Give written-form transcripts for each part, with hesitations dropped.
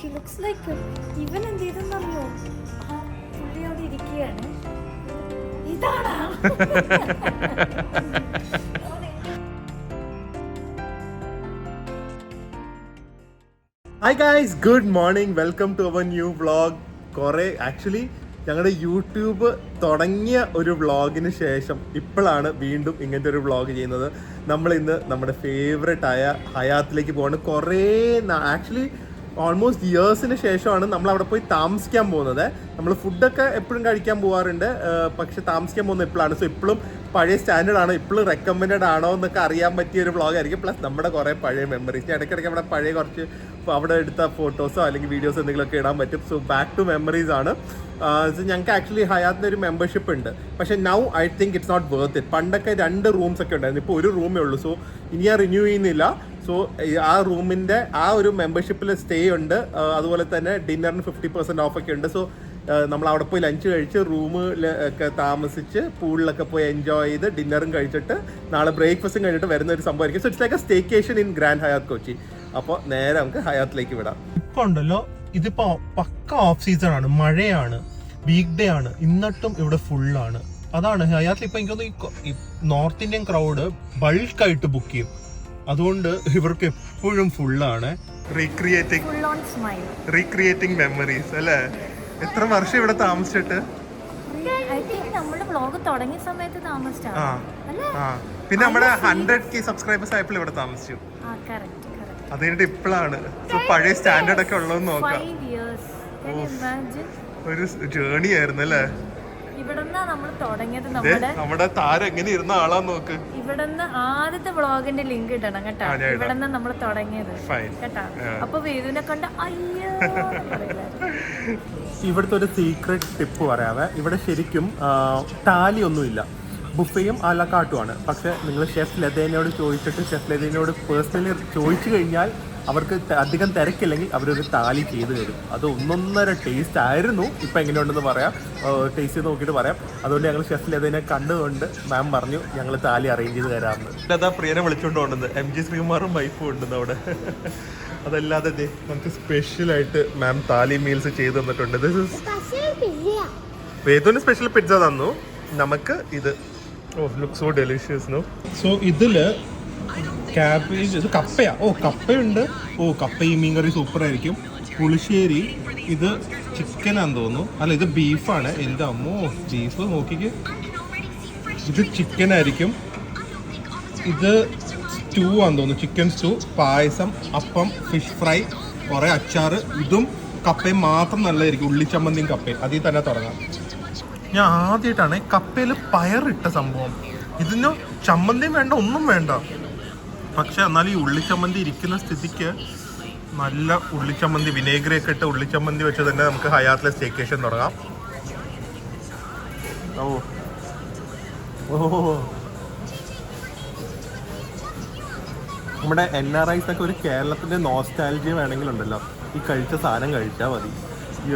She looks like ഇവൻ എന്ത് ചെയ്തെന്നറിയോ? പുള്ളി അവിടെ ഇരിക്കുകയാണ്. ഇതാണോ? Hi guys, good morning. Welcome to our new vlog. Actually ഞങ്ങളുടെ യൂട്യൂബ് തുടങ്ങിയ ഒരു വ്ളോഗിന് ശേഷം ഇപ്പോഴാണ് വീണ്ടും ഇങ്ങനത്തെ ഒരു വ്ളോഗ് ചെയ്യുന്നത്. നമ്മൾ ഇന്ന് നമ്മുടെ ഫേവറേറ്റ് ആയ ഹയാത്തിലേക്ക് പോവാണ്. ആക്ച്വലി ഓൾമോസ്റ്റ് ഇയേഴ്സിന് ശേഷമാണ് നമ്മൾ അവിടെ പോയി താമസിക്കാൻ പോകുന്നത്. നമ്മൾ ഫുഡൊക്കെ എപ്പോഴും കഴിക്കാൻ പോകാറുണ്ട്, പക്ഷെ താമസിക്കാൻ പോകുന്നത് ഇപ്പോഴാണ്. സോ ഇപ്പോഴും പഴയ സ്റ്റാൻഡേർഡ് ആണോ, ഇപ്പോഴും റെക്കമെൻഡഡ് ആണോ എന്നൊക്കെ അറിയാൻ പറ്റിയ ഒരു വ്ളോഗ് ആയിരിക്കും. പ്ലസ് നമ്മുടെ കുറേ പഴയ മെമ്മറീസ്, ഇടയ്ക്കിടയ്ക്ക് നമ്മുടെ പഴയ കുറച്ച് അവിടെ എടുത്ത ഫോട്ടോസോ അല്ലെങ്കിൽ വീഡിയോസോ എന്തെങ്കിലുമൊക്കെ ഇടാൻ പറ്റും. സോ ബാക്ക് ടു മെമ്മറീസ് ആണ്. ഞങ്ങൾക്ക് ആക്ച്വലി ഹയാത്തിന് ഒരു മെമ്പർഷിപ്പ് ഉണ്ട്, പക്ഷേ now I think it's not worth it. പണ്ടൊക്കെ 2 റൂംസ് ഒക്കെ ഉണ്ടായിരുന്നു, ഇപ്പോൾ ഒരു റൂമേ ഉള്ളൂ. സോ ഇനി ഞാൻ റിന്യൂ ചെയ്യുന്നില്ല. സോ ആ റൂമിൻ്റെ ആ ഒരു മെമ്പർഷിപ്പിൽ സ്റ്റേ ഉണ്ട്. അതുപോലെ തന്നെ ഡിന്നറിന് 50% ഓഫൊക്കെ ഉണ്ട്. സോ നമ്മൾ അവിടെ പോയി ലഞ്ച് കഴിച്ച് റൂമിലൊക്കെ താമസിച്ച് പൂളിലൊക്കെ പോയി എൻജോയ് ചെയ്ത് ഡിന്നറും കഴിച്ചിട്ട് നാളെ ബ്രേക്ക്ഫാസ്റ്റും കഴിഞ്ഞിട്ട് വരുന്ന ഒരു സംഭവമായിരിക്കും. So it's like a staycation in Grand Hyatt Kochi. അപ്പോൾ നേരെ നമുക്ക് ഹയാത്തിലേക്ക് വിടാം. ഇപ്പൊ ഉണ്ടല്ലോ, ഇതിപ്പോ പക്ക ഓഫ് സീസൺ ആണ്, മഴയാണ്, വീക്ക് ഡേ ആണ്, എന്നിട്ടും ഇവിടെ ഫുള്ളാണ്. അതാണ് ഹയാത്തിൽ ഇപ്പൊ എനിക്കൊന്ന് ഈ നോർത്ത് ഇന്ത്യൻ ക്രൗഡ് ബൾക്കായിട്ട് ബുക്ക് ചെയ്യും. അതുകൊണ്ട് ഇവർക്ക് എപ്പോഴും ഫുള്ളാണ്. റീക്രിയേറ്റിംഗ് മെമ്മറീസ് അല്ലേ? എത്ര വർഷം ഇവിടെ താമസിച്ചിട്ട്? പിന്നെ നമ്മുടെ 100K സബ്സ്ക്രൈബേഴ്സ് ആയപ്പോൾ ഇവിടെ താമസിച്ചു. അത് കഴിഞ്ഞിട്ട് ഇപ്പോഴാണ് പഴയ സ്റ്റാൻഡേർഡ് ഒക്കെ ഉള്ളതെന്ന് നോക്കാം. ഒരു ജേണി ആയിരുന്നു അല്ലേ? നമ്മുടെ താരം എങ്ങനെ ഇരുന്ന ആളാന്ന് നോക്ക്. ഇവിടുന്ന് ആദ്യത്തെ വ്ളോഗിന്റെ ലിങ്ക് ഇടണം കേട്ടോ. ഇവിടുന്ന് നമ്മൾ തുടങ്ങിയത് കേട്ടോ. അപ്പൊ വേദുവിനെ കണ്ട അയ്യോ. ഇവിടുത്തെ ഒരു സീക്രട്ട് ടിപ്പ് പറയാവേ. ഇവിടെ ശരിക്കും ടാലി ഒന്നുമില്ല, ബുഫയും അലക്കാട്ടുമാണ്. പക്ഷെ നിങ്ങൾ ഷെഫ് ലതേനോട് ചോദിച്ചിട്ട് ഷെഫ് ലതേനോട് പേഴ്സണലി ചോദിച്ചു കഴിഞ്ഞാൽ അവർക്ക് അധികം തിരക്കില്ലെങ്കിൽ അവരൊരു താലി ചെയ്ത് തരും. അത് 1.5 ടേസ്റ്റ് ആയിരുന്നു. ഇപ്പം എങ്ങനെയുണ്ടെന്ന് പറയാം, ടേസ്റ്റ് ചെയ്ത് നോക്കിയിട്ട് പറയാം. അതുകൊണ്ട് ഞങ്ങൾ ഷെഫ് ലതേനെ കണ്ടുകൊണ്ട് മാം പറഞ്ഞു ഞങ്ങൾ താലി അറേഞ്ച് ചെയ്ത് തരാമെന്ന്. ലതാ പ്രിയനെ വിളിച്ചുകൊണ്ട് കൊണ്ടുവന്നത് MG ശ്രീകുമാറും വൈഫും ഉണ്ടെന്ന് അവിടെ. അതല്ലാതെ നമുക്ക് സ്പെഷ്യലായിട്ട് മാം താലി മീൽസ് ചെയ്ത് തന്നിട്ടുണ്ട്. വേദുവിന് സ്പെഷ്യൽ പിസ്സ തന്നു, നമുക്ക് ഇത്. Look so delicious no. So ഇതില് ക്യാബേജ്, ഇത് കപ്പയാ. കപ്പയുണ്ട്. കപ്പ ഈ മീൻകറി സൂപ്പർ ആയിരിക്കും. പുളിശ്ശേരി, ഇത് ചിക്കനാന്ന് തോന്നുന്നു. അല്ല, ഇത് ബീഫാണ്. എൻ്റെ അമ്മോ, ബീഫ് നോക്കിക്ക്. ഇത് ചിക്കൻ ആയിരിക്കും. ഇത് സ്റ്റൂ ആന്ന് തോന്നുന്നു, ചിക്കൻ സ്റ്റൂ, പായസം, അപ്പം, ഫിഷ് ഫ്രൈ, കുറേ അച്ചാറ്. ഇതും കപ്പയും മാത്രം നല്ലതായിരിക്കും. ഉള്ളിച്ചമ്മന്തിയും കപ്പയും അതിൽ തന്നെ തുടങ്ങാം. ഞാൻ ആദ്യമായിട്ടാണ് കപ്പയിൽ പയറിട്ട സംഭവം. ഇതിന് ചമ്മന്തിയും വേണ്ട, ഒന്നും വേണ്ട. പക്ഷെ എന്നാലും ഈ ഉള്ളിച്ചമ്മന്തി ഇരിക്കുന്ന സ്ഥിതിക്ക് നല്ല ഉള്ളിച്ചമ്മന്തി, വിനേഗറിയൊക്കെ ഇട്ട് ഉള്ളിച്ചമ്മന്തി വെച്ച് തന്നെ നമുക്ക് ഹയാത്തിലെ സ്റ്റേക്കേഷൻ തുടങ്ങാം. നമ്മുടെ NRIs ഒക്കെ ഒരു കേരളത്തിൻ്റെ നോസ്റ്റാൾജിയ വേണമെങ്കിലുണ്ടല്ലോ, ഈ കഴിച്ച സാധനം കഴിച്ചാൽ മതി.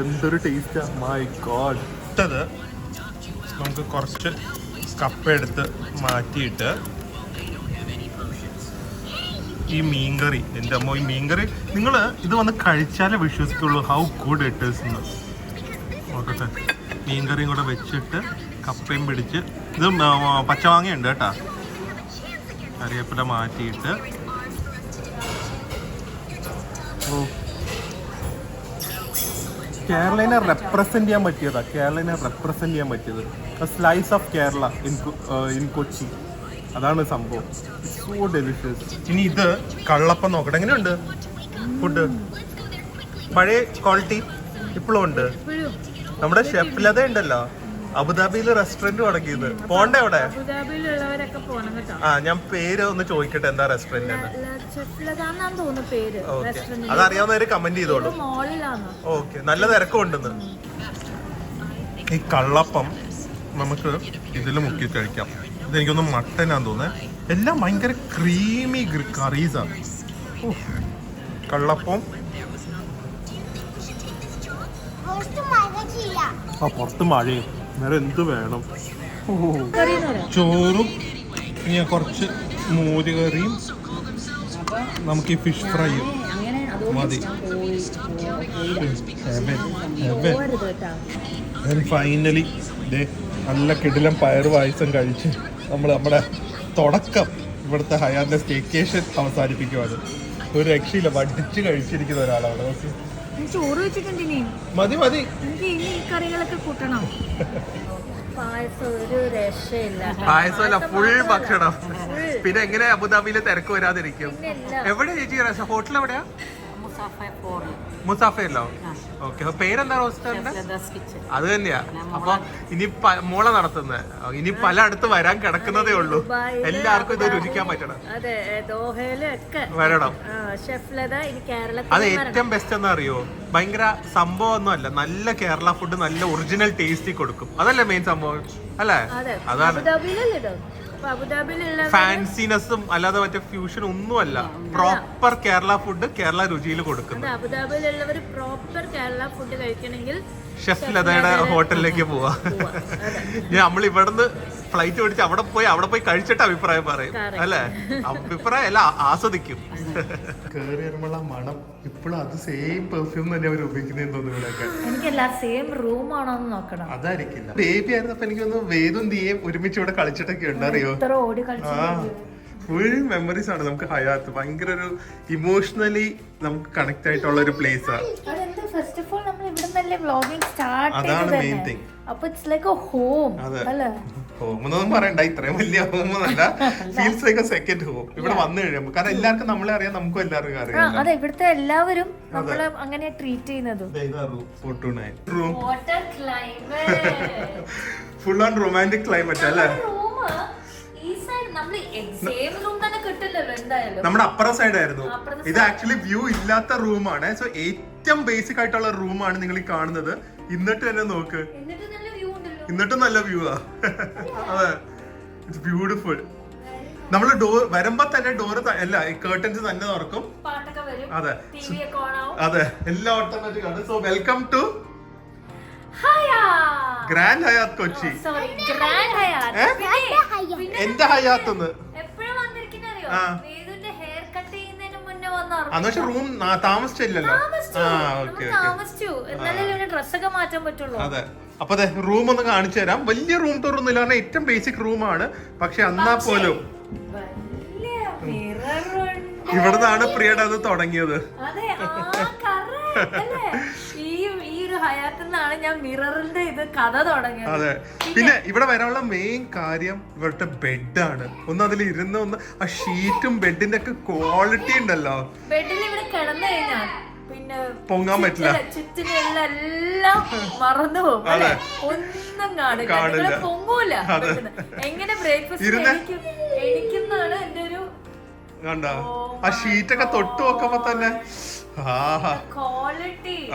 എന്തൊരു ടേസ്റ്റാ, മൈ ഗോഡ്. ഇട്ടത് നമുക്ക് കുറച്ച് കപ്പ എടുത്ത് മാറ്റിയിട്ട് ഈ മീൻകറി, എൻ്റെ അമ്മ ഈ മീൻകറി നിങ്ങൾ ഇത് വന്ന് കഴിച്ചാലേ വിശ്വസിക്കുള്ളൂ ഹൗ ഗുഡ് ഇറ്റ് ഈസ് എന്ന്. നോക്കട്ടെ, മീൻകറിയും കൂടെ വെച്ചിട്ട് കപ്പയും പിടിച്ച്, ഇത് പച്ചമാങ്ങയുണ്ട് കേട്ടോ. കറിവേപ്പില മാറ്റിയിട്ട് കേരളനെ റെപ്രസെൻറ്റ് ചെയ്യാൻ പറ്റിയതാ. കേരളനെ റെപ്രസെൻറ്റ് ചെയ്യാൻ പറ്റിയത് slice of Kerala in Kochi. അതാണ് സംഭവം. So delicious. ഇനി ഇത് കള്ളപ്പം നോക്കട്ടെ, എങ്ങനെയുണ്ട് ഫുഡ്? പഴയ ക്വാളിറ്റി ഇപ്പോഴും ഉണ്ട്. നമ്മുടെ ഷെഫ് ലത ഉണ്ടല്ലോ, അബുദാബിയിൽ റെസ്റ്റോറന്റ് തുടങ്ങിയത്. പോണ്ടേ അവിടെ? ഞാൻ പേര് ഒന്ന് ചോദിക്കട്ടെ, എന്താ റെസ്റ്റോറന്റ്? അതറിയാവുന്നവര് കമന്റ് ചെയ്തോളൂ. ഓക്കെ, നല്ല തിരക്കുണ്ടെന്ന്. ഈ കള്ളപ്പം നമുക്ക് ഇതിൽ മുക്കി കഴിക്കാം. ഇതെനിക്കൊന്ന് മട്ടനാന്ന് തോന്നുന്നത്. എല്ലാം ഭയങ്കര ക്രീമി കറീസാണ്. കള്ളപ്പം പുറത്ത് മഴയും, വേറെ എന്ത് വേണം? ചോറും ഇനി കുറച്ച് മോരുകറിയും നമുക്ക് ഈ ഫിഷ് ഫ്രൈയും മതി. ഫൈനലി നല്ല കിടിലം പയർ പായസം കഴിച്ച് നമ്മൾ നമ്മുടെ തുടക്കം ഇവിടുത്തെ ഹയാന്റെ സ്റ്റേക്കേഷൻ അവസാനിപ്പിക്കുവാണ്. ഒരു രക്ഷയില്ല, വടിച്ച് കഴിച്ചിരിക്കുന്ന ഒരാളാണ്. ഓക്കെ, ചോറ് വെച്ചിട്ടുണ്ട് ഇനി. മതി മതി, എനിക്ക് ഇനി ഈ കറികളൊക്കെ കൂട്ടണം. പായസം ഒരു രക്ഷയില്ല. പായസമല്ല, ഫുൾ ഭക്ഷണം. പിന്നെ എങ്ങനെ അബുദാബിയിലെ തിരക്ക് വരാതിരിക്കും? എവിടെയാ ചേച്ചി ഹോട്ടൽ? എവിടെയാ? മുസാഫയിലോ? ഓക്കെ, പേരെന്താ റോസ്റ്ററിന്റെ? അത് തന്നെയാ. അപ്പൊ ഇനി മോളെ നടത്തുന്നത് ഇനി പലയിടത്ത് വരാൻ കിടക്കുന്നതേ ഉള്ളൂ. എല്ലാവർക്കും ഇത് രുചിക്കാൻ പറ്റണം. വരണം. അത് ഏറ്റവും ബെസ്റ്റ് എന്താ അറിയോ? ഭയങ്കര സംഭവം ഒന്നും അല്ല, നല്ല കേരള ഫുഡ്, നല്ല ഒറിജിനൽ ടേസ്റ്റി കൊടുക്കും. അതല്ലേ മെയിൻ സംഭവം അല്ലേ? അതാണ് ഫാൻസിനെസ്സും അല്ലാതെ മറ്റേ ഫ്യൂഷൻ ഒന്നും അല്ല. പ്രോപ്പർ കേരള ഫുഡ് കേരള രുചിയിൽ കൊടുക്കുന്നത്. അബുദാബിയിലുള്ളവർ പ്രോപ്പർ കേരള ഫുഡ് കഴിക്കണമെങ്കിൽ ഷെഫ് ലതയുടെ ഹോട്ടലിലേക്ക് പോവാ. നമ്മൾ ഇവിടുന്ന് ഫ്ലൈറ്റ് പിടിച്ച് അവിടെ പോയി കഴിച്ചിട്ട് അഭിപ്രായം പറയും അല്ലേ? അഭിപ്രായം അല്ല, ആസ്വദിക്കും. കേറി വരുമ്പോഴുള്ള മണം ഇപ്പോഴും അത് സെയിം പെർഫ്യൂം തന്നെ അവർ ഉപയോഗിക്കുന്നതെന്ന് തോന്നുന്നു. എനിക്കല്ല, സെയിം റൂം ആണോ എന്ന് നോക്കണം. അതായിരിക്കില്ല. ബേബി ആയിരുന്നപ്പോ എനിക്ക് തോന്നുന്നു വേദും തീയും ഒരുമിച്ച് ഇവിടെ കളിച്ചിട്ടൊക്കെ ഉണ്ട്, അറിയോ? ഫുൾ മെമ്മറീസ് ആണ് നമുക്ക് ഹയാത്ത്. ഭയങ്കര ഒരു ഇമോഷണലി നമുക്ക് കണക്ട് ആയിട്ടുള്ള ഒരു പ്ലേസ് ആണ്. ഫസ്റ്റ് ഓഫ് ഓൾ നമ്മൾ ഇവിടുന്നല്ലേ വ്ലോഗിംഗ് സ്റ്റാർട്ട് അതാണ് മെയിൻ തിങ്. അപ്പൊ ഇറ്റ്സ് ലൈക്ക് എ ഹോം. അല്ലേ? ഹോം എന്നൊന്നും പറയണ്ട, ഇത്രയും വലിയ ഹോം എന്നല്ല, feels like A second home ഇവിടെ വന്നു കഴിയുമ്പോൾ. കാരണം എല്ലാവർക്കും നമ്മളെ അറിയാം, നമുക്കും എല്ലാവർക്കും അറിയാം. അതെ, ഇവിടുത്തെ എല്ലാവരും നമ്മളെ അങ്ങനെ ട്രീറ്റ് ചെയ്യുന്നത്. ഫുൾ ഓൺ റൊമാൻറ്റിക് ക്ലൈമറ്റ് അല്ലേ? നമ്മുടെ അപ്പുറ സൈഡ് ആയിരുന്നു ഇത്. ആക്ച്വലി വ്യൂ ഇല്ലാത്ത റൂമാണ്. സോ ഏറ്റവും ബേസിക് ആയിട്ടുള്ള റൂമാണ് നിങ്ങൾ ഈ കാണുന്നത്. എന്നിട്ട് തന്നെ നോക്ക്, എന്നിട്ടും നല്ല വ്യൂ ആ. അതെ, ഇറ്റ്സ് ബ്യൂട്ടിഫുൾ. നമ്മള് ഡോർ വരുമ്പോ തന്നെ ഡോറ് അല്ല, കേർട്ടൻസ് തന്നെ തുറക്കും. അതെ അതെ, എല്ലാം ഓട്ടോമാറ്റിക് ആണ്. So welcome to grand Hyatt Kochi. എന്റെ ഹയാത്ത് പക്ഷെ റൂം താമസിച്ചില്ലല്ലോ. അതെ, അപ്പൊ അതെ, റൂം ഒന്ന് കാണിച്ചു തരാം. വലിയ റൂം തുറന്നില്ല, കാരണം ഏറ്റവും ബേസിക് റൂമാണ്. പക്ഷെ എന്നാ പോലും ഇവിടുന്നാണ് പ്രിയയുടെ അത് തുടങ്ങിയത്. അതെ, പിന്നെ ഇവിടെ വരാനുള്ള മെയിൻ കാര്യം ഇവിടുത്തെ ബെഡാണ്. ഒന്ന് അതിൽ ഇരുന്ന് ഒന്ന് ആ ഷീറ്റും ബെഡിന്റെ ഒക്കെ ക്വാളിറ്റി ഉണ്ടല്ലോ. ബെഡിൽ ഇവിടെ കിടന്നു കഴിഞ്ഞാൽ പിന്നെ പൊങ്ങാൻ പറ്റില്ല, ചുറ്റിനെല്ലാം മറന്നു പോകും. ഒന്നും കാണില്ല, പൊങ്ങൂല. എങ്ങനെ ബ്രേക്ക്ഫാസ്റ്റ് എനിക്കുന്നാണ് എന്റെ ഒരു കണ്ടോ? ആ ഷീറ്റൊക്കെ തൊട്ട് നോക്കുമ്പോ തന്നെ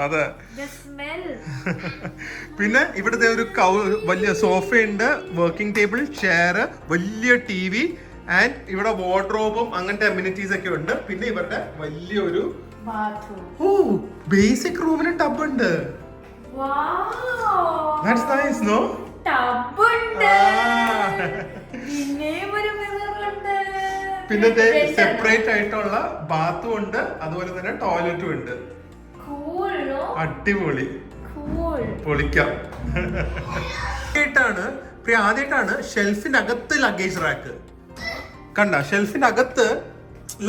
അതെ. പിന്നെ ഇവിടുത്തെ ഒരു വലിയ സോഫയുണ്ട്, വർക്കിംഗ് ടേബിൾ, ചെയർ, വലിയ TV ആൻഡ് ഇവിടെ വാർഡ്രോബും അങ്ങനത്തെ അമ്യൂണിറ്റീസ് ഒക്കെ ഉണ്ട്. പിന്നെ ഇവരുടെ വലിയൊരു ബേസിക് റൂമിന് ടബ് ഉണ്ട്. That's nice, no? പിന്നെ സെപ്പറേറ്റ് ആയിട്ടുള്ള ബാത്തും ഉണ്ട്, അതുപോലെ തന്നെ ടോയ്ലറ്റും ഉണ്ട്. അടിപൊളി, പൊളിക്കാം. ആദ്യമായിട്ടാണ് ഷെൽഫിനകത്ത് ലഗേജ് റാക്ക്. കണ്ട, ഷെൽഫിനകത്ത്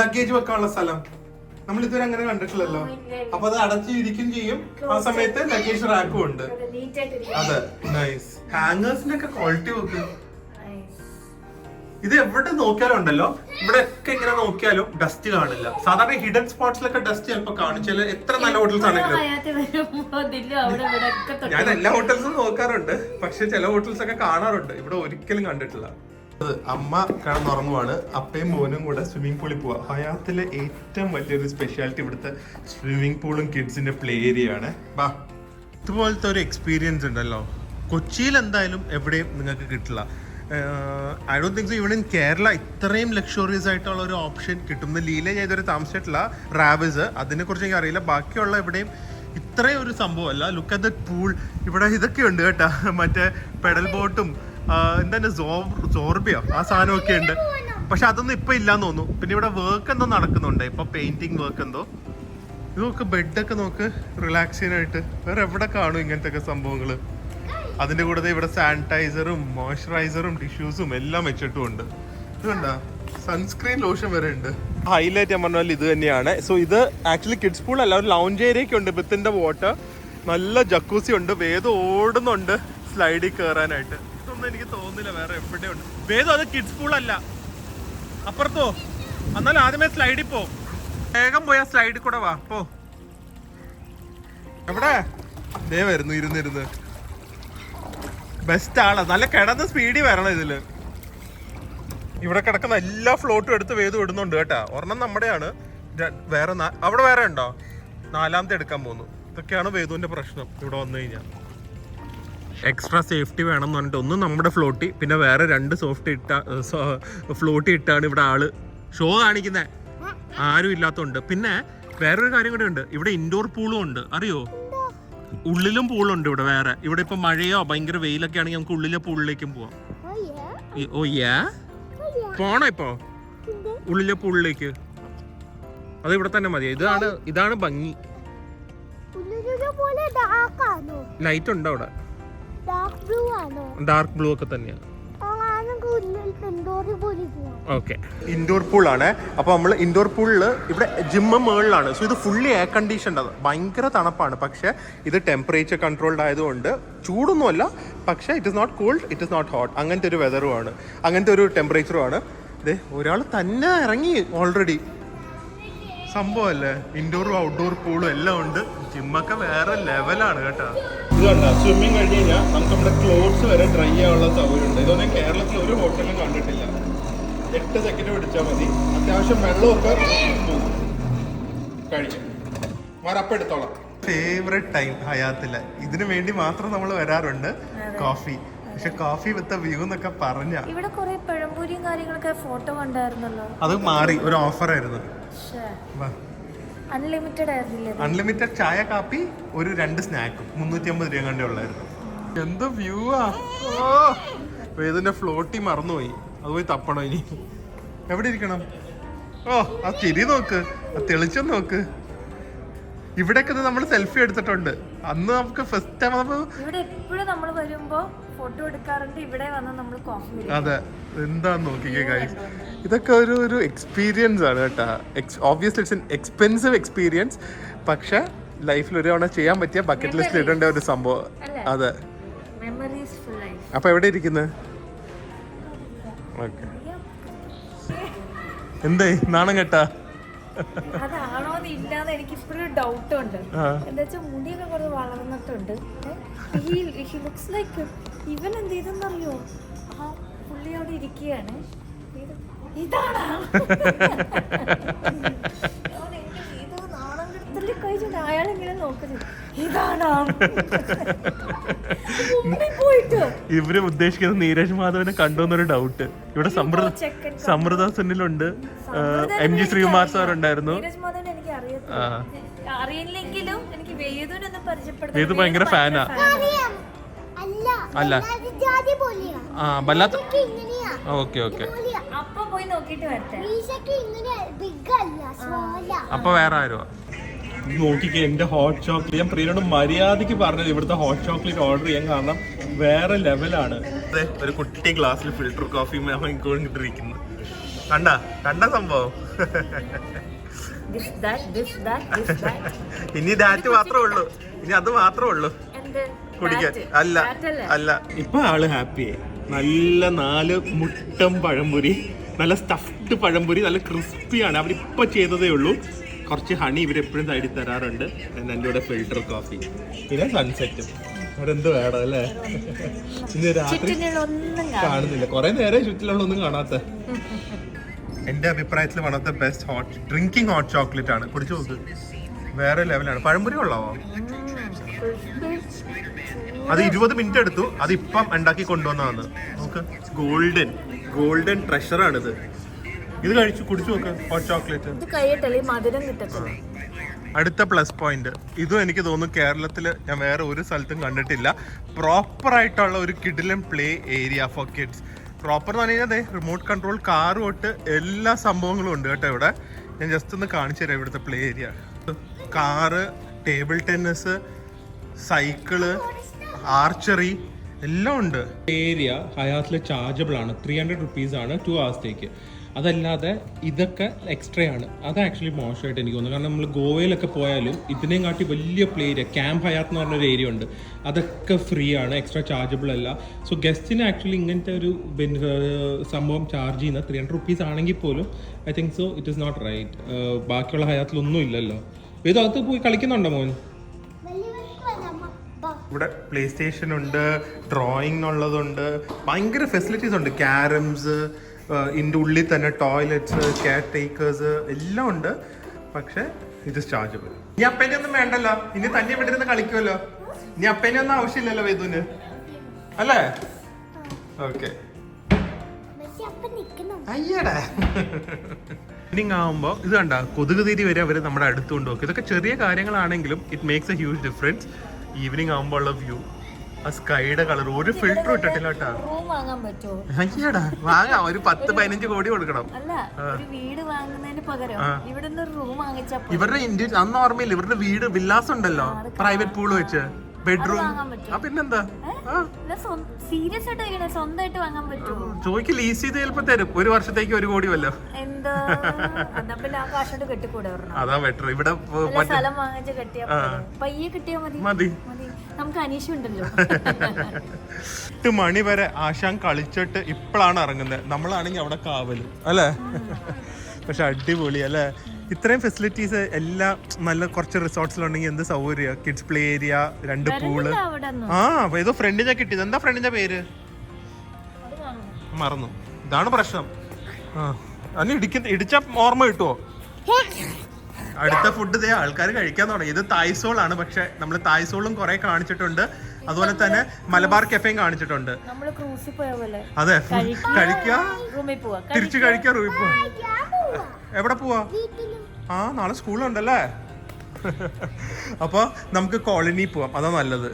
ലഗേജ് വെക്കാനുള്ള സ്ഥലം നമ്മൾ ഇതുവരെ അങ്ങനെ കണ്ടിട്ടില്ലല്ലോ. അപ്പൊ അത് അടച്ചിരിക്കും ചെയ്യും, ആ സമയത്ത് ലഗേജ് റാക്കും ഉണ്ട്. അതെ, നൈസ്. ഹാങ്ങേഴ്സിന്റെ ഒക്കെ ക്വാളിറ്റി നോക്ക്. ഇത് എവിടെ നോക്കിയാലും ഉണ്ടല്ലോ, ഇവിടെ ഒക്കെ ഇങ്ങനെ നോക്കിയാലും ഡസ്റ്റ് കാണില്ല. സാധാരണ ഹിഡൻ സ്പോട്ട്സിലൊക്കെ ഡസ്റ്റ് ചിലപ്പോ കാണിച്ചാൽ എത്ര നല്ല ഹോട്ടൽസ് ആണെങ്കിലും. ഞാൻ എല്ലാ ഹോട്ടൽസും നോക്കാറുണ്ട്, പക്ഷെ ചില ഹോട്ടൽസ് ഒക്കെ കാണാറുണ്ട്, ഇവിടെ ഒരിക്കലും കണ്ടിട്ടില്ല. അമ്മ കിടന്നുറങ്ങുവാണ്, അപ്പയും മോനും കൂടെ സ്വിമ്മിംഗ് പൂളിൽ പോവാ. ഹയാത്തിലെ ഏറ്റവും വലിയൊരു സ്പെഷ്യാലിറ്റി ഇവിടുത്തെ സ്വിമ്മിംഗ് പൂളും കിഡ്സിന്റെ പ്ലേ ഏരിയ ആണ്. ബാ, ഇതുപോലത്തെ ഒരു എക്സ്പീരിയൻസ് ഉണ്ടല്ലോ കൊച്ചിയിൽ എന്തായാലും എവിടെയും നിങ്ങൾക്ക് കിട്ടില്ല. I don't think so even in Kerala ഇത്രയും ലക്ഷറിയസ് ആയിട്ടുള്ള ഒരു ഓപ്ഷൻ കിട്ടും. ലീല ഞാൻ ഇതുവരെ താമസിച്ചിട്ടില്ല, റാവിസ്, അതിനെക്കുറിച്ച് എനിക്ക് അറിയില്ല. ബാക്കിയുള്ള എവിടെയും ഇത്രയും ഒരു സംഭവമല്ല. Look at the pool. ഇവിടെ ഇതൊക്കെ ഉണ്ട് കേട്ടാ, മറ്റേ പെഡൽ ബോട്ടും എന്താണ് സോർബിയോ ആ സാധനമൊക്കെ ഉണ്ട്. പക്ഷെ അതൊന്നും ഇപ്പൊ ഇല്ലാന്ന് തോന്നുന്നു. പിന്നെ ഇവിടെ വർക്ക് എന്തോ നടക്കുന്നുണ്ട് ഇപ്പൊ, പെയിന്റിങ് വർക്ക് എന്തോ. ഇത് നോക്ക്, ബെഡൊക്കെ നോക്ക്, റിലാക്സ് ചെയ്യാനായിട്ട്. വേറെ എവിടെ കാണും ഇങ്ങനത്തെ ഒക്കെ സംഭവങ്ങള്? അതിന്റെ കൂടെ ഇവിടെ സാനിറ്റൈസറും മോയ്സ്ചറൈസറും ടിഷ്യൂസും എല്ലാം വെച്ചിട്ടുമുണ്ട്. ഇത് കണ്ട, സൺസ്ക്രീൻ ലോഷൻ വരെ ഉണ്ട്. ഹൈലൈറ്റ് ഞാൻ പറഞ്ഞാൽ ഇത് തന്നെയാണ്. സോ ഇത് ആക്ച്വലി കിഡ്സ് പൂൾ അല്ല, ഒരു ലൗഞ്ച് ഏരിയ ഒക്കെ ഉണ്ട് വിത്തിന്റെ വാട്ടർ. നല്ല ജക്കൂസി ഉണ്ട്. വേദം ഓടുന്നുണ്ട് സ്ലൈഡിൽ കയറാനായിട്ട്. ഇതൊന്നും എനിക്ക് തോന്നുന്നില്ല വേറെ എവിടെയുണ്ട്. വേദം അത് കിഡ്സ് പൂൾ അല്ല, അപ്പുറത്തോ. എന്നാൽ ആദ്യമേ സ്ലൈഡിൽ പോ, വേഗം പോയാ സ്ലൈഡിൽ കൂടെ വാ. പോ. എവിടെ ദേ വരുന്നു, ഇരുന്നിരുന്ന്. ബെസ്റ്റ് ആളാ. നല്ല കിടന്ന് സ്പീഡിൽ വരണം ഇതില്. ഇവിടെ കിടക്കുന്ന എല്ലാ ഫ്ലോട്ടും എടുത്ത് വേദം ഇടുന്നുണ്ട് കേട്ടാ. ഒരെണ്ണം നമ്മുടെയാണ്. വേറെ അവിടെ വേറെ ഉണ്ടോ? 4ാമത്തെ എടുക്കാൻ പോകുന്നു. ഇതൊക്കെയാണ് വേദുവിന്റെ പ്രശ്നം ഇവിടെ വന്നു കഴിഞ്ഞാൽ. എക്സ്ട്രാ സേഫ്റ്റി വേണം എന്ന് പറഞ്ഞിട്ട് ഒന്ന് നമ്മുടെ ഫ്ലോട്ടി, പിന്നെ വേറെ 2 ഫ്ലോട്ടി ഇട്ടാണ് ഇവിടെ ആള് ഷോ കാണിക്കുന്നത്. ആരും ഇല്ലാത്തതുണ്ട്. പിന്നെ വേറൊരു കാര്യം കൂടെ ഉണ്ട്, ഇവിടെ ഇൻഡോർ പൂളും ഉണ്ട്, അറിയോ? ഉള്ളിലും പൂളുണ്ട് ഇവിടെ വേറെ. ഇവിടെ ഇപ്പൊ മഴയോ ഭയങ്കര വെയിലൊക്കെ ആണെങ്കിൽ നമുക്ക് ഉള്ളിലെ പൂളിലേക്കും പോവാം. ഓ യാ, പോണോ ഇപ്പൊ ഉള്ളിലെ പൂളിലേക്ക്? അത് ഇവിടെ തന്നെ മതി. ഇതാണ് ഭംഗി. ലൈറ്റ് ഉണ്ടോ അവിടെ? ഡാർക്ക് ബ്ലൂ ഒക്കെ തന്നെയാ. ഓക്കെ, ഇൻഡോർ പൂൾ ആണ്. അപ്പൊ നമ്മൾ ഇൻഡോർ പൂളില് ഇവിടെ ജിമ്മ് മുകളിലാണ്. സോ ഇത് ഫുള്ളി എയർ കണ്ടീഷൻഡ് ആണ്. ഭയങ്കര തണുപ്പാണ്. പക്ഷെ ഇത് ടെമ്പറേച്ചർ കൺട്രോൾഡ് ആയതുകൊണ്ട് ചൂടൊന്നുമല്ല. പക്ഷെ it is not cold, it is not hot. അങ്ങനത്തെ ഒരു വെതറുമാണ്, അങ്ങനത്തെ ഒരു ടെമ്പറേച്ചറും ആണ്. ഇതേ ഒരാൾ തന്നെ ഇറങ്ങി ഓൾറെഡി. സംഭവമല്ലേ, ഇൻഡോറും ഔട്ട്ഡോർ പൂളും എല്ലാം ഉണ്ട്. ജിമ്മൊക്കെ വേറെ ലെവലാണ് കേട്ടോ. ഇത് കണ്ട, സ്വിമ്മിങ് കഴിഞ്ഞ് കഴിഞ്ഞാൽ നമുക്ക് നമ്മുടെ ക്ലോത്ത്സ് വരെ ഡ്രൈ ആവാനുള്ള സൗകര്യമുണ്ട്. ഇതൊന്നും കേരളത്തിൽ ഒരു ഹോട്ടലിലും കണ്ടിട്ടില്ല. 8 സെക്കൻഡ് പിടിച്ചാൽ മതി. അത്യാവശ്യം വെള്ളമൊക്കെ കഴിക്കും. മാറപ്പം എടുത്തോളാം. ഫേവറേറ്റ് ടൈം ഹയാത്തില്. ഇതിനു വേണ്ടി മാത്രം നമ്മൾ വരാറുണ്ട്. കോഫി. പക്ഷെ കോഫി വിത്ത് വ്യൂ എന്നൊക്കെ പറഞ്ഞ ഇവിടെ കുറെ പഴംപൊരിയും കാര്യങ്ങളൊക്കെ ഫോട്ടോ കണ്ടായിരുന്നല്ലോ. അത് മാറി, ഒരു ഓഫർ ആയിരുന്നു. അൺലിമിറ്റഡ് ആയിരുന്നില്ലേ? അൺലിമിറ്റഡ് ചായ കാപ്പി ഒരു 2 സ്നാക്കും 350 രൂപ കണ്ടേ ഉള്ളായിരുന്നു. എന്ത് വ്യൂ ആ! ഇതിന്റെ ഫ്ലോട്ടി മറന്നുപോയി. അത് പോയി തപ്പണോ ഇനി? എവിടെ ഇരിക്കണം? ഓ, ആ ചിരി നോക്ക്, ആ തെളിച്ചം നോക്ക്. ഇവിടെയൊക്കെ നമ്മൾ സെൽഫി എടുത്തിട്ടുണ്ട്. അന്ന് നമുക്ക് ഫസ്റ്റ് ടൈം ഇവിടെ എപ്പോഴും നമ്മൾ വരുമ്പോ ഫോട്ടോ എടുക്കാറുണ്ട്. ഇവിടെ വന്ന് നമ്മൾ കോഫി. അതെ, എന്താന്ന് നോക്കിക്കേ ഗൈസ്. ഇതൊക്കെ ഒരു എക്സ്പീരിയൻസ് ആണ് കേട്ടാ. Obviously it's an expensive experience. പക്ഷെ ലൈഫിൽ ഒരു തവണ ചെയ്യാൻ പറ്റിയ ബക്കറ്റ് ലിസ്റ്റിൽ ഇടേണ്ട ഒരു സംഭവം. അതെ. അപ്പൊ എവിടെ ഇരിക്കുന്നത്? ഓക്കെ, എന്തേ നാണം കേട്ടാ? അതാണോന്ന് ഇല്ലാന്ന് എനിക്ക് ഇപ്പോഴും ഡൗട്ട് ഉണ്ട്. എന്താ വെച്ചാൽ മുടിയൊക്കെ കുറച്ച് വളർന്നിട്ടുണ്ട്. ലുക്സ് ലൈക്ക് ഇവൻ എന്ത് ചെയ്തെന്നറിയോ? ആ പുള്ളി അവിടെ ഇരിക്കുകയാണ്. ഇതാണ് നാണം കെടുത്തല് കഴിച്ചിട്ട് അയാളിങ്ങനെ നോക്കുന്നത്. ഇതാണ് പോയിട്ട് ഇവര് ഉദ്ദേശിക്കുന്നത് നീരജ് മാധവനെ കണ്ടോന്നൊരു ഡൗട്ട്. ഇവിടെ സമൃദ്ധ സുനിലുണ്ട്, MG ശ്രീകുമാർ സാർ ഉണ്ടായിരുന്നു. അറിയില്ലെങ്കിലും എനിക്ക് വേദുനൊന്നും പരിചയപ്പെടുത്തി. വേദു ഭയങ്കര ഫാനാ. അല്ല, വല്ലാത്ത. ഓക്കെ ഓക്കെ, അപ്പൊ പോയി നോക്കിട്ട് വരട്ടെ. അപ്പൊ വേറെ ആരോ നോക്കിക്കേ. എന്റെ ഹോട്ട് ചോക്ലേറ്റ് ഞാൻ പ്രിയനോട് മര്യാദക്ക് പറഞ്ഞത് ഇവിടുത്തെ ഹോട്ട് ചോക്ലേറ്റ് ഓർഡർ ചെയ്യാൻ. കാരണം വേറെ ലെവലാണ്. ഒരു കുട്ടി ഗ്ലാസ്സിൽ ഫിൽറ്റർ കോഫി വാങ്ങിക്കൊണ്ടിരിക്കുന്നു. കണ്ട സംഭവം. ഇനി ഡാറ്റ് മാത്രമേ ഉള്ളൂ, ഇനി അത് മാത്രമേ ഉള്ളൂ കുടിക്കാൻ. അല്ല ഇപ്പൊ ആള് ഹാപ്പിയായി. നല്ല 4 മുട്ടം പഴംപൊരി, നല്ല സ്റ്റഫ്ഡ് പഴംപൊരി, നല്ല ക്രിസ്പിയാണ്. അവരിപ്പൊ ചെയ്തതേ ഉള്ളൂ. കുറച്ച് ഹണി ഇവരെപ്പോഴും സൈഡിൽ തരാറുണ്ട്. എൻ്റെ കൂടെ ഫിൽറ്റർ കോഫി, പിന്നെ സൺസെറ്റും. അവിടെ എന്ത് വേണം അല്ലേ? ഇന്ന് രാത്രി കാണുന്നില്ല, കുറെ നേരം ചുറ്റിലുള്ള ഒന്നും കാണാത്ത. എന്റെ അഭിപ്രായത്തിൽ one of the best drinking hot chocolate ആണ്. കുടിച്ചു നോക്ക്, വേറെ ലെവലാണ്. പഴംപൊരി കൊള്ളാവോ? അത് 20 മിനിറ്റ് എടുത്തു. അത് ഇപ്പം ഉണ്ടാക്കി കൊണ്ടുവന്നതാണ്. നമുക്ക് ഗോൾഡൻ ട്രഷറാണിത്. ഇത് കുടിച്ചു നോക്ക് ഹോട്ട് ചോക്ലേറ്റ്. അടുത്ത പ്ലസ് പോയിന്റ് ഇതും എനിക്ക് തോന്നുന്നു കേരളത്തിൽ ഞാൻ വേറെ ഒരു സ്ഥലത്തും കണ്ടിട്ടില്ല. പ്രോപ്പർ ആയിട്ടുള്ള ഒരു കിഡിലൻ play area for kids. Proper എന്ന് പറഞ്ഞു കഴിഞ്ഞാൽ റിമോട്ട് കൺട്രോൾ കാർ തൊട്ട് എല്ലാ സംഭവങ്ങളും ഉണ്ട് കേട്ടോ ഇവിടെ. ഞാൻ ജസ്റ്റ് ഒന്ന് കാണിച്ചു തരാം ഇവിടുത്തെ play area. Car, table tennis, cycle, archery എല്ലാം ഉണ്ട്. ഏരിയ ഹയാത്തിൽ ചാർജബിൾ ആണ്, 300 റുപ്പീസ് ആണ് 2 hours. അതല്ലാതെ ഇതൊക്കെ എക്സ്ട്രാ ആണ്. അത് ആക്ച്വലി മോശമായിട്ട് എനിക്ക് തോന്നുന്നു. കാരണം നമ്മൾ ഗോവയിലൊക്കെ പോയാലും ഇതിനെയും കാട്ടി വലിയ പ്ലേ ഏരിയ ക്യാമ്പ് ഹയാത്ത് എന്ന് പറഞ്ഞൊരു ഏരിയ ഉണ്ട്. അതൊക്കെ ഫ്രീ ആണ്, എക്സ്ട്രാ ചാർജബിൾ അല്ല. സോ ഗസ്റ്റിന് ആക്ച്വലി ഇങ്ങനത്തെ ഒരു സംഭവം ചാർജ് ചെയ്യുന്ന 300 റുപ്പീസ് ആണെങ്കിൽ പോലും I think so it is not right. ബാക്കിയുള്ള ഹയാത്തിലൊന്നും ഇല്ലല്ലോ. ഇത് അകത്ത് പോയി കളിക്കുന്നുണ്ടോ മോൻ? ഇവിടെ പ്ലേ സ്റ്റേഷൻ ഉണ്ട്, ഡ്രോയിങ്ങിനുള്ളതുണ്ട്, ഭയങ്കര ഫെസിലിറ്റീസ് ഉണ്ട്. ക്യാരംസ്, ഇതിൻ്റെ ഉള്ളിൽ തന്നെ ടോയ്ലറ്റ്സ്, കെയർ ടേക്കേഴ്സ് എല്ലാം ഉണ്ട്. പക്ഷെ ഇത് ചാർജബിൾ. ഇനി അപ്പേനെ ഒന്നും വേണ്ടല്ലോ, ഇനി തന്നെ ഇവിടെ ഇരുന്ന് കളിക്കുമല്ലോ. ഇനി അപ്പേനെ ഒന്നും ആവശ്യമില്ലല്ലോ വേദുവിന്, അല്ലേ? ഓക്കെ. അയ്യടാ ഈവനിങ് ആവുമ്പോൾ ഇത് കണ്ട കൊതുക് തിരി വരെ അവർ നമ്മുടെ അടുത്ത് കൊണ്ടുപോകും. ഇതൊക്കെ ചെറിയ കാര്യങ്ങളാണെങ്കിലും it makes A huge difference. Evening ആവുമ്പോൾ ഉള്ള വ്യൂ, ആ സ്കൈയുടെ കളർ, ഒരു ഫിൽറ്റർ ഇട്ടിട്ടില്ല കേട്ടാ. അയ്യടാ വാങ്ങാം, ഒരു 10-15 കോടി കൊടുക്കണം. ഇവരുടെ ഇന്ത്യ അന്ന് ഓർമ്മയില്ല, ഇവരുടെ വീട് വില്ലാസ് ഉണ്ടല്ലോ, പ്രൈവറ്റ് പൂള് വെച്ച് ബെഡ്റൂം. പിന്നെന്താ സീരിയസ് ആയിട്ട് സ്വന്തമായിട്ട് വാങ്ങാൻ പറ്റുമോ? ചോയ്ക്ക് ലീസ് ചെയ്ത് ചിലപ്പോ തരും, 1 വർഷത്തേക്ക് 1 കോടി വല്ലോ. അതാ ബെറ്റർ. ഇവിടെ സ്ഥലം വാങ്ങിച്ച് കെട്ടിയാ പയ്യെ കിട്ടിയാ മതി. നമുക്ക് അനീഷുണ്ടല്ലോ. 8 മണി വരെ ആശാൻ കളിച്ചിട്ട് ഇപ്പോഴാണ് ഇറങ്ങുന്നത്. നമ്മളാണെങ്കിൽ അവിടെ കാവലും, അല്ലേ? പക്ഷെ അടിപൊളി അല്ലേ? ഇത്രയും ഫെസിലിറ്റീസ് എല്ലാം നല്ല കുറച്ച് റിസോർട്ട്സിലുണ്ടെങ്കിൽ എന്ത് സൗകര്യ. Kids play area, 2 pool. ഏതോ ഫ്രണ്ടിനെ കിട്ടിയത്. എന്താ ഫ്രണ്ടിന്റെ പേര്? മറന്നു. ഇതാണ് പ്രശ്നം. അന്ന് ഇടിച്ച ഓർമ്മ കിട്ടുമോ? അടുത്ത ഫുഡ് ആൾക്കാർ കഴിക്കാൻ തുടങ്ങി. ഇത് തായ്സോൾ ആണ്. പക്ഷെ നമ്മൾ തായ്സോളും കുറെ കാണിച്ചിട്ടുണ്ട്, അതുപോലെ തന്നെ മലബാർ കഫേയും കാണിച്ചിട്ടുണ്ട്. അതെ, കഴിക്കുക, തിരിച്ചു കഴിക്കുക, റൂമിൽ പോവാ. എവിടെ പോവാ? നാളെ സ്കൂളുണ്ടല്ലേ. അപ്പൊ നമുക്ക് കോളനി പോവാം, അതാ നല്ലത്.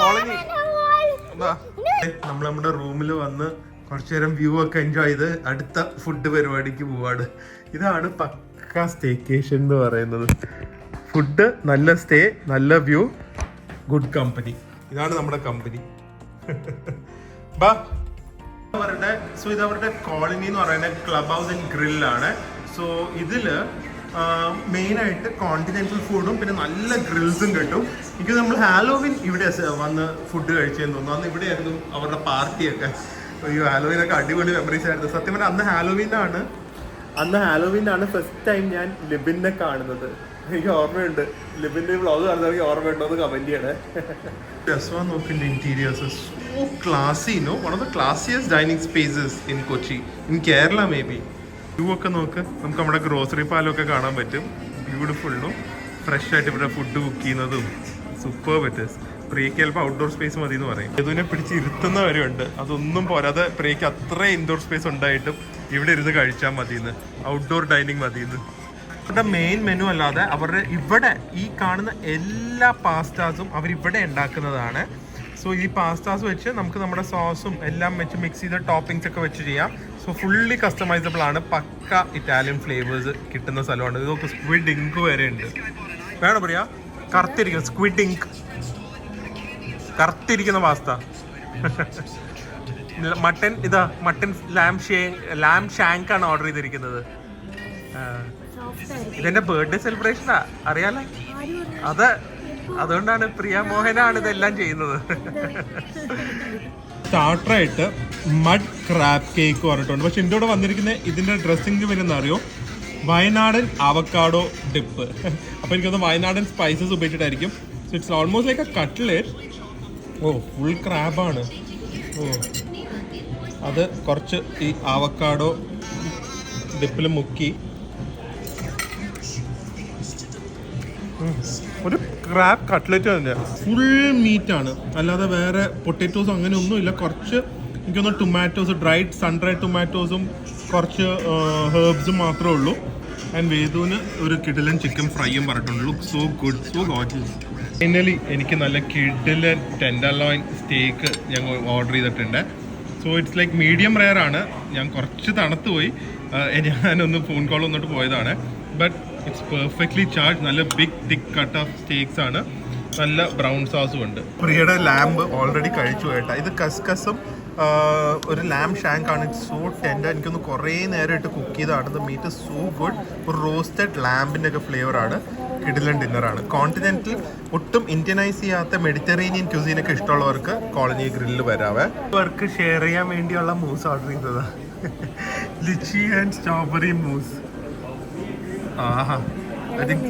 കോളനി നമ്മൾ നമ്മുടെ റൂമിൽ വന്ന് കുറച്ചു നേരം വ്യൂ ഒക്കെ എൻജോയ് ചെയ്ത് അടുത്ത ഫുഡ് പരിപാടിക്ക് പോവാണ്. ഇതാണ് പക്ക സ്റ്റേക്കേഷൻ എന്ന് പറയുന്നത്. ഫുഡ്, നല്ല സ്റ്റേ, നല്ല വ്യൂ, ഗുഡ് കമ്പനി. ഇതാണ് നമ്മുടെ കമ്പനി. ബാ. സോ ഇത് അവരുടെ കോളനി എന്ന് പറയുന്നത് ക്ലബ് ഹൗസ് ആൻഡ് ഗ്രില്ലാണ്. സോ ഇതില് മെയിനായിട്ട് കോണ്ടിനെന്റൽ ഫുഡും പിന്നെ നല്ല ഗ്രിൽസും കിട്ടും. എനിക്ക് നമ്മൾ ഹാലോവിൻ ഇവിടെ വന്ന് ഫുഡ് കഴിച്ചതെന്ന് തോന്നുന്നു. അന്ന് ഇവിടെയായിരുന്നു അവരുടെ പാർട്ടിയൊക്കെ. അയ്യോ, ഹാലോവിനൊക്കെ അടിപൊളി മെമ്മറീസ് ആയിരുന്നു. സത്യം പറഞ്ഞാൽ അന്ന് ഹാലോവിനാണ് ഫസ്റ്റ് ടൈം ഞാൻ ലിബിനെ കാണുന്നത്. എനിക്ക് ഓർമ്മയുണ്ട്. ലിബിന്റെ വ്ളോഗ് കാണുന്നവർക്ക് ഓർമ്മയുണ്ടോ എന്ന് കമന്റ് ചെയ്യണേ. രസമാണ് നോക്കിന്റെ interiors. So classy, no, one of the classiest dining spaces in Kochi, in Kerala maybe. View ഒക്കെ നോക്ക്. നമുക്ക് നമ്മുടെ ഗ്രോസറി പാലൊക്കെ കാണാൻ പറ്റും. ബ്യൂട്ടിഫുള്ളും ഫ്രഷ് ആയിട്ട് ഇവിടെ ഫുഡ് കുക്ക് ചെയ്യുന്നതും സൂപ്പർ ബെറ്റേഴ്സ്. പ്രിയക്ക് ചിലപ്പോൾ ഔട്ട്ഡോർ സ്പേസ് മതി എന്ന് പറയും. ഇതിനെ പിടിച്ച് ഇരുത്തുന്നവരുണ്ട്. അതൊന്നും പോരാതെ പ്രിയക്ക് അത്ര ഇൻഡോർ സ്പേസ് ഉണ്ടായിട്ടും ഇവിടെ ഇരുന്ന് കഴിച്ചാൽ മതിയെന്ന്, ഔട്ട്ഡോർ ഡൈനിങ് മതിയെന്ന്. അവരുടെ മെയിൻ മെനു അല്ലാതെ അവരുടെ ഇവിടെ ഈ കാണുന്ന എല്ലാ പാസ്റ്റാസും അവരിവിടെ ഉണ്ടാക്കുന്നതാണ്. സോ ഈ പാസ്റ്റാസ് വെച്ച് നമുക്ക് നമ്മുടെ സോസും എല്ലാം വെച്ച് മിക്സ് ചെയ്ത ടോപ്പിങ്സ് ഒക്കെ വെച്ച് ചെയ്യാം. സോ ഫുള്ളി കസ്റ്റമൈസബിൾ ആണ്. പക്ക ഇറ്റാലിയൻ ഫ്ലേവേഴ്സ് കിട്ടുന്ന സ്ഥലമാണ്. ഇതൊക്കെ സ്ക്വിഡ് ഇങ്ക് വരെ ഉണ്ട്. വേണം പറയാ, കറുത്തിരിക്കുന്ന സ്ക്വിഡ് ഇങ്ക്, കറുത്തിരിക്കുന്ന പാസ്ത. മട്ടൻ, ഇതാ മട്ടൻ ലാം ഷാങ്ക് ആണ് ഓർഡർ ചെയ്തിരിക്കുന്നത്. ഇതെന്റെ ബർത്ത്ഡേ സെലിബ്രേഷനാ, അറിയാലോ. അതുകൊണ്ടാണ് പ്രിയ മോഹനാണ് ഇതെല്ലാം ചെയ്യുന്നത്. സ്റ്റാർട്ടറായിട്ട് മഡ് ക്രാബ് കേക്ക് പറഞ്ഞിട്ടുണ്ട്. പക്ഷെ എൻ്റെ കൂടെ വന്നിരിക്കുന്ന ഇതിന്റെ ഡ്രസ്സിംഗ് വരുന്ന അറിയോ, വയനാടൻ അവക്കാഡോ ഡിപ്പ്. അപ്പൊ എനിക്കൊന്ന് വയനാടൻ സ്പൈസസ് ഉപയോഗിച്ചിട്ടായിരിക്കും. So it's almost like a cutlet. ഓ, ഫുൾ ക്രാബാണ്. ഓ, അത് കുറച്ച് ഈ അവക്കാഡോ ഡിപ്പിൽ മുക്കി ഒരു ക്രാബ് കട്ട്ലറ്റ് തന്നെ. ഫുൾ മീറ്റാണ്, അല്ലാതെ വേറെ പൊട്ടറ്റോസ് അങ്ങനെ ഒന്നുമില്ല. കുറച്ച് എനിക്കൊന്ന് ടൊമാറ്റോസ്, സൺ ഡ്രൈഡ് ടൊമാറ്റോസും കുറച്ച് ഹെർബ്സും മാത്രമേ ഉള്ളൂ. ആൻഡ് വേദുവിന് ഒരു കിടിലൻ ചിക്കൻ ഫ്രൈയും പറഞ്ഞിട്ടുണ്ട്. Look so good, so gorgeous. Finally എനിക്ക് നല്ല കിടിലൻ ടെൻഡർലോയിൻ സ്റ്റേക്ക് ഞങ്ങൾ ഓർഡർ ചെയ്തിട്ടുണ്ട്. So it's like medium rare ആണ്. ഞാൻ കുറച്ച് തണുത്ത് പോയി, ഞാനൊന്ന് ഫോൺ കോൾ വന്നിട്ട് പോയതാണ്. But it's perfectly charge. നല്ല ബിഗ് തിക്ക് കട്ട് ഓഫ് സ്റ്റേക്സ് ആണ്. നല്ല ബ്രൗൺ സോസും ഉണ്ട്. പ്രിയയുടെ ലാമ്പ് ഓൾറെഡി കഴിച്ചു കേട്ടാ. ഇത് കസ്കസും ഒരു ലാം ഷാങ്ക് ആണ്. It's so tender. എനിക്കൊന്ന് കുറേ നേരം ഇട്ട് കുക്ക് ചെയ്താണ്. The meat is so good. ഒരു റോസ്റ്റഡ് ലാമ്പിൻ്റെ ഒക്കെ ഫ്ലേവർ ആണ്. കിഡിലൻ ഡിന്നറാണ്. കോണ്ടിനെന്റൽ ഒട്ടും ഇന്ത്യനൈസ് ചെയ്യാത്ത മെഡിറ്ററേനിയൻ ക്യൂസീനൊക്കെ ഇഷ്ടമുള്ളവർക്ക് കോളനി ഗ്രില്ല് വരാവേ. അവർക്ക് ഷെയർ ചെയ്യാൻ വേണ്ടിയുള്ള മൂസ് ഓർഡർ ചെയ്തതാ. Lychee and strawberry mousse. ആഹാ, ഐ തിങ്ക്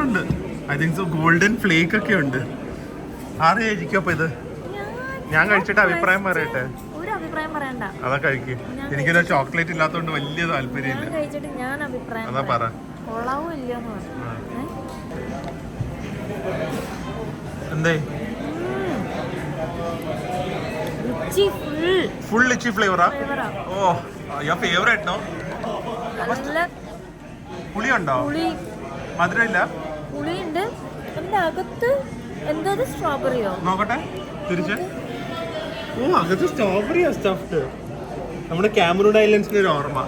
ഉണ്ട്. I think so. Golden flake ഒക്കെ ഉണ്ട്. ആരെയായിരിക്കും അപ്പൊ ഇത്? ഞാൻ കഴിച്ചിട്ട് അഭിപ്രായം പറയട്ടെ. ഒരു അഭിപ്രായം പറയണ്ട. അതാ കഴിക്കും. എനിക്കൊരു ചോക്ലേറ്റ് ഇല്ലാത്തതുകൊണ്ട് വലിയ താല്പര്യമില്ല. അതാ പറ. എന്തേ? ഫുൾ ലിച്ചി ഫ്ലേവറാ? ഓ, യുവർ ഫേവറേറ്റ് നോ? പുളിയുണ്ടോ? മധുരമില്ല? പുളിയുണ്ട്. അതിന്റെ അകത്ത് എന്താ സ്ട്രോബെറിയോ? നോക്കട്ടെ തിരിച്ച്. ഓ, അകത്ത് സ്ട്രോബെറിയാ സ്റ്റഫ്ഡ്. നമ്മുടെ കാമറൂൺ ഐലൻഡ്സിന്റെ ഒരു ഓർമ്മ.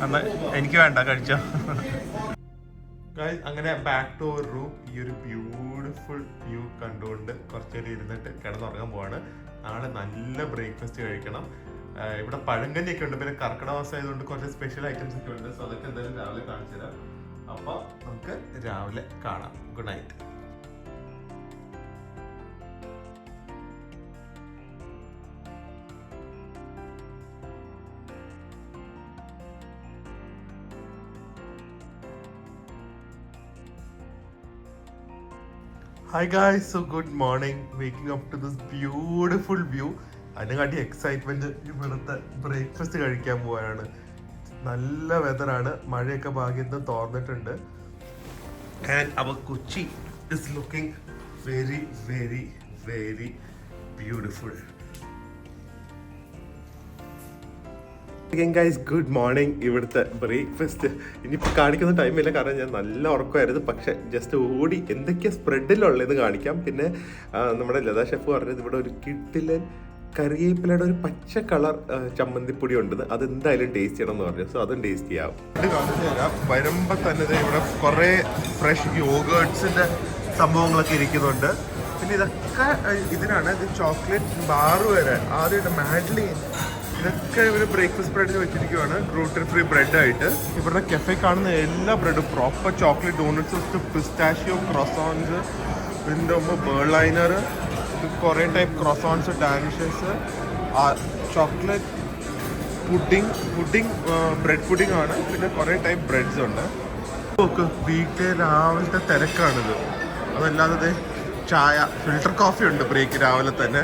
എന്നാ എനിക്ക് വേണ്ട, കഴിച്ചോ. അങ്ങനെ ബാക്ക് ടു അവർ റൂം. ഈ ഒരു ബ്യൂട്ടിഫുൾ വ്യൂ കണ്ടുകൊണ്ട് കുറച്ചേരം ഇരുന്നിട്ട് കിടന്നുറങ്ങാൻ പോവാണ്. നാളെ നല്ല ബ്രേക്ക്ഫാസ്റ്റ് കഴിക്കണം. ഇവിടെ പഴങ്കഞ്ഞിയൊക്കെ ഉണ്ട്. പിന്നെ കർക്കിടക മാസം ആയതുകൊണ്ട് കുറച്ച് സ്പെഷ്യൽ ഐറ്റംസ് ഒക്കെ ഉണ്ട്. സോ അതൊക്കെ എന്തായാലും രാവിലെ കാണിച്ചു തരാം. അപ്പോൾ നമുക്ക് രാവിലെ കാണാം. Good night. Hi guys, so good morning. Waking up to this beautiful view. അതിനെക്കാട്ടി എക്സൈറ്റ്മെന്റ് ഇവിടുത്തെ ബ്രേക്ക്ഫാസ്റ്റ് കഴിക്കാൻ പോവാനാണ്. നല്ല വെതറാണ്. മഴയൊക്കെ ഭാഗ്യത്തിന് തോർന്നിട്ടുണ്ട്. And our Kochi is looking very very very beautiful. Guys, good morning. ഇവിടുത്തെ ബ്രേക്ക്ഫാസ്റ്റ് ഇനിയിപ്പോൾ കാണിക്കുന്ന ടൈമില്ല, കാരണം ഞാൻ നല്ല ഉറക്കമായിരുന്നു. പക്ഷെ ജസ്റ്റ് ഓടി എന്തൊക്കെയാണ് സ്പ്രെഡിലുള്ളതെന്ന് കാണിക്കാം. പിന്നെ നമ്മുടെ ലതാ ഷെഫ് പറഞ്ഞത് ഇവിടെ ഒരു കിഡിലൻ കറിവേപ്പിലയുടെ ഒരു പച്ച കളർ ചമ്മന്തിപ്പൊടി ഉണ്ടെന്ന്. അതെന്തായാലും ടേസ്റ്റ് ചെയ്യണം എന്ന് പറഞ്ഞു. സോ അതും ടേസ്റ്റ് ചെയ്യാം. കാണിച്ചു തരാം. വരുമ്പോൾ തന്നെ ഇവിടെ കുറേ ഫ്രഷ് യോഗേർട്സിൻ്റെ സംഭവങ്ങളൊക്കെ ഇരിക്കുന്നുണ്ട്. പിന്നെ ഇതൊക്കെ ഇതിനാണ്. ഇത് ചോക്ലേറ്റ് ബാറ് വരെ ആദ്യമായിട്ട് മാഡ്ലിൻ ഇതൊക്കെ ഇവർ ബ്രേക്ക്ഫാസ്റ്റ് ബ്രെഡിൽ വെച്ചിരിക്കുകയാണ്. ഗ്ലൂട്ടൻ ഫ്രീ ബ്രെഡായിട്ട്. ഇവരുടെ കെഫെ കാണുന്ന എല്ലാ ബ്രെഡും proper chocolate doughnuts, pistachio croissants, ഇതിൻ്റെ മുമ്പ് ബേർലൈനർ, കുറേ type croissants, Danishes, chocolate pudding bread pudding ആണ്. പിന്നെ കുറേ ടൈപ്പ് ബ്രെഡ്സ് ഉണ്ട്. നോക്ക്, വീട്ടിലെ രാവിലത്തെ തിരക്കാണിത്. അതല്ലാതെ ചായ, ഫിൽട്ടർ കോഫി ഉണ്ട് ബ്രേക്ക് രാവിലെ തന്നെ.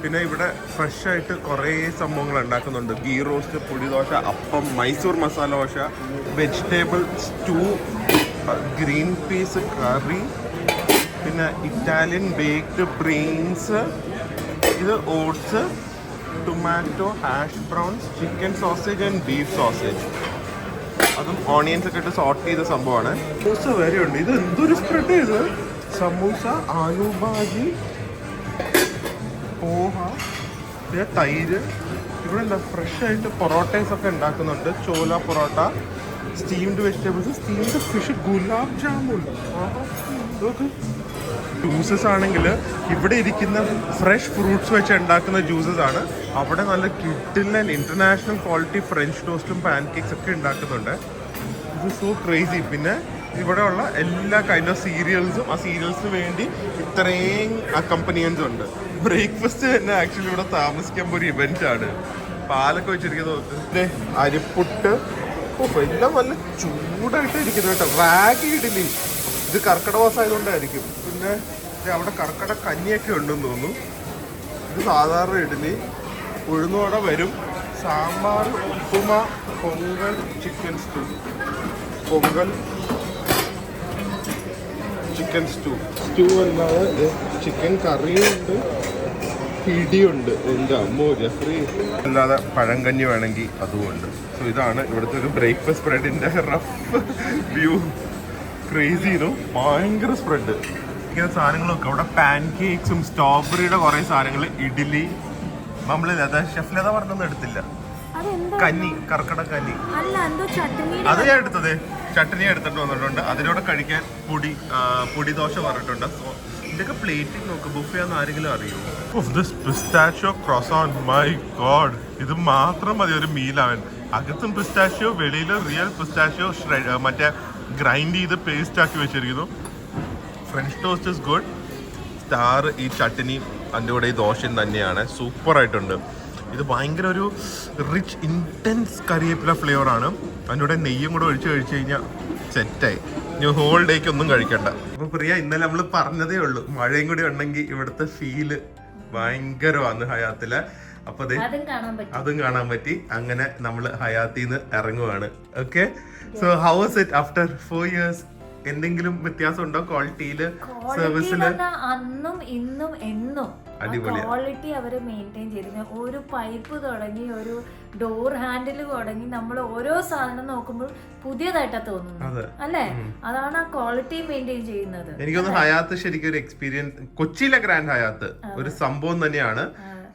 പിന്നെ ഇവിടെ ഫ്രഷ് ആയിട്ട് കുറേ സംഭവങ്ങൾ ഉണ്ടാക്കുന്നുണ്ട്. Ghee roast, podi dosa, appam, Mysore masala dosa, vegetable stew, green peas curry, പിന്നെ ഇറ്റാലിയൻ ബേക്ക്ഡ് ബ്രെയിൻസ്, ഇത് oats, tomato, hash browns, chicken sausage and beef sausage. അതും ഓണിയൻസ് ഒക്കെ ഇട്ട് സോട്ട് ചെയ്ത സംഭവമാണ്. ദോശ വരെ ഉണ്ട്. ഇത് എന്തൊരു സ്പ്രെഡ് ചെയ്ത് സമൂസ, ആലു ഭാജി, പോഹ, പിന്നെ തൈര്. ഇവിടെ എന്താ ഫ്രഷ് ആയിട്ട് പൊറോട്ടേസ് ഒക്കെ ഉണ്ടാക്കുന്നുണ്ട്. Chola parotta, steamed vegetables, steamed fish, gulab jamun. Juices ആണെങ്കിൽ ഇവിടെ ഇരിക്കുന്ന ഫ്രഷ് ഫ്രൂട്ട്സ് വെച്ച് ഉണ്ടാക്കുന്ന ജ്യൂസസ് ആണ്. അവിടെ നല്ല കിഡിലൻ ഇന്റർനാഷണൽ ക്വാളിറ്റി ഫ്രഞ്ച് ടോസ്റ്റും പാൻകേക്സ് ഒക്കെ ഉണ്ടാക്കുന്നുണ്ട്. ഇത് സോ ക്രേസി. പിന്നെ ഇവിടെയുള്ള എല്ലാ കൈൻഡ് ഓഫ് സീരിയൽസും, ആ സീരിയൽസിന് വേണ്ടി ഇത്രയും അക്കമ്പനിയൻസ് ഉണ്ട്. ബ്രേക്ക്ഫാസ്റ്റ് തന്നെ ആക്ച്വലി ഇവിടെ താമസിക്കാൻ ഒരു ഇവന്റ് ആണ്. പാലൊക്കെ വെച്ചിരിക്കുന്നത്. അരിപ്പുട്ട്, എല്ലാം നല്ല ചൂടായിട്ട് ഇരിക്കുന്നത് കേട്ടോ. റാഗി ഇഡ്ഡലി. ഇത് കർക്കിടക മാസം ആയതുകൊണ്ടായിരിക്കും. പിന്നെ അവിടെ കർക്കിടക കഞ്ഞിയൊക്കെ ഉണ്ടെന്ന് തോന്നുന്നു. ഇത് സാധാരണ ഇഡ്ഡലി. ഉഴുന്നുവട വരും, sambar, upma, pongal, chicken stew, pongal, chicken stew അല്ലാതെ ചിക്കൻ കറിയുണ്ട്, പിടിയുണ്ട്. എൻ്റെ അമ്മോ ജഫ്രി. അല്ലാതെ പഴങ്കഞ്ഞി വേണമെങ്കിൽ അതുമുണ്ട്. സോ ഇതാണ് ഇവിടുത്തെ ഒരു ബ്രേക്ക്ഫാസ്റ്റ് സ്പ്രെഡിൻ്റെ റഫ് വ്യൂ. ക്രേസിനു ഭയങ്കര സ്പ്രെഡ്. ഇങ്ങനെ സാധനങ്ങളൊക്കെ അവിടെ പാൻ കേക്ക്സും സ്ട്രോബെറിയുടെ കുറേ സാധനങ്ങൾ, ഇഡ്ഡലി. നമ്മൾ ഷെഫ് ലത പറഞ്ഞൊന്നും എടുത്തില്ല. അതെന്താ കന്നി, കർക്കട കന്നി. അല്ല എന്തോ ചട്നി. അത് ഞാൻ എടുത്തത് ചട്നി എടുത്തിട്ട് വന്നിട്ടുണ്ട്. അതിനോട് കഴിക്കാൻ പൊടി ദോശ പറഞ്ഞിട്ടുണ്ട്. സോ ഇതൊക്കെ പ്ലേറ്റിംഗ് നോക്ക്. ബുഫേന്ന് ആരെങ്കിലും അറിയോ? ദിസ് പിസ്താഷ്യോ ക്രോസോൺ, മൈ ഗോഡ്, ഇത് മാത്രം മതി ഒരു മീലാവൻ. അകത്തും പിസ്താഷ്യോ, വെളിയിൽ റിയൽ പിസ്താഷ്യോ മറ്റേ ഗ്രൈൻഡ് ചെയ്ത് പേസ്റ്റ് ആക്കി വെച്ചിരിക്കുന്നു. French toast is good. Star ഈ ചട്നിയും അതിൻ്റെ കൂടെ ഈ ദോശയും തന്നെയാണ്. സൂപ്പറായിട്ടുണ്ട്. ഇത് ഭയങ്കര ഒരു റിച്ച് ഇൻറ്റൻസ് കറിവേപ്പില ഫ്ലേവറാണ്. അതിൻ്റെ കൂടെ നെയ്യും കൂടെ ഒഴിച്ച് കഴിച്ച് കഴിഞ്ഞാൽ സെറ്റായി. ഇനി ഹോൾ ഡേക്ക് ഒന്നും കഴിക്കണ്ട. അപ്പോൾ പ്രിയ, ഇന്നലെ നമ്മൾ പറഞ്ഞതേ ഉള്ളൂ, മഴയും കൂടി ഉണ്ടെങ്കിൽ ഇവിടുത്തെ ഫീല് ഭയങ്കരമാണ് ഹയാത്തില്. അപ്പൊ അതും കാണാൻ പറ്റി. അങ്ങനെ നമ്മൾ ഹയാത്തിന്ന് ഇറങ്ങുവാണ്. Okay, so how was it after 4 years? എന്തെങ്കിലും വ്യത്യാസം ഉണ്ടോ ക്വാളിറ്റിയില്, സർവീസില്? അന്നും ഇന്നും എന്നും ക്വാളിറ്റി അവര് മെയിൻറ്റെയിൻ ചെയ്തിരുന്നു. ഒരു പൈപ്പ് തുടങ്ങി, ഒരു ഡോർ ഹാൻഡിൽ തുടങ്ങി, നമ്മൾ ഓരോ സാധനം നോക്കുമ്പോൾ പുതിയതായിട്ടാ തോന്നുന്നത് അല്ലേ? അതാണ് ആ ക്വാളിറ്റി മെയിൻറ്റെയിൻ ചെയ്യുന്നത്. എനിക്കൊന്ന് ഹയാത്ത് ശരിക്കും ഒരു എക്സ്പീരിയൻസ്. കൊച്ചിയിലെ ഗ്രാൻഡ് ഹയാത്ത് ഒരു സംഭവം തന്നെയാണ്.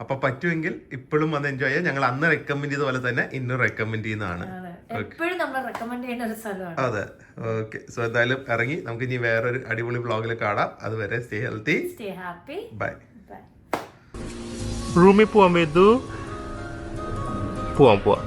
അപ്പൊ പറ്റുമെങ്കിൽ ഇപ്പോഴും വന്ന് എൻജോയ് ചെയ്യാം. ഞങ്ങൾ അന്ന് റെക്കമെൻഡ് ചെയ്ത പോലെ തന്നെ ഇന്നും റെക്കമെൻഡ് ചെയ്യുന്നതാണ്. എപ്പോഴും നമ്മൾ റെക്കമെൻഡ് ചെയ്യുന്ന ഒരു സ്ഥലമാണ്. അതെ, ഓക്കെ. സോ എന്തായാലും ഇറങ്ങി നമുക്ക് ഇനി വേറൊരു അടിപൊളി വ്ളോഗിൽ കാണാം. അതുവരെ stay healthy, stay happy, bye. റൂമിൽ പോവാൻ വേദു, പോവാം.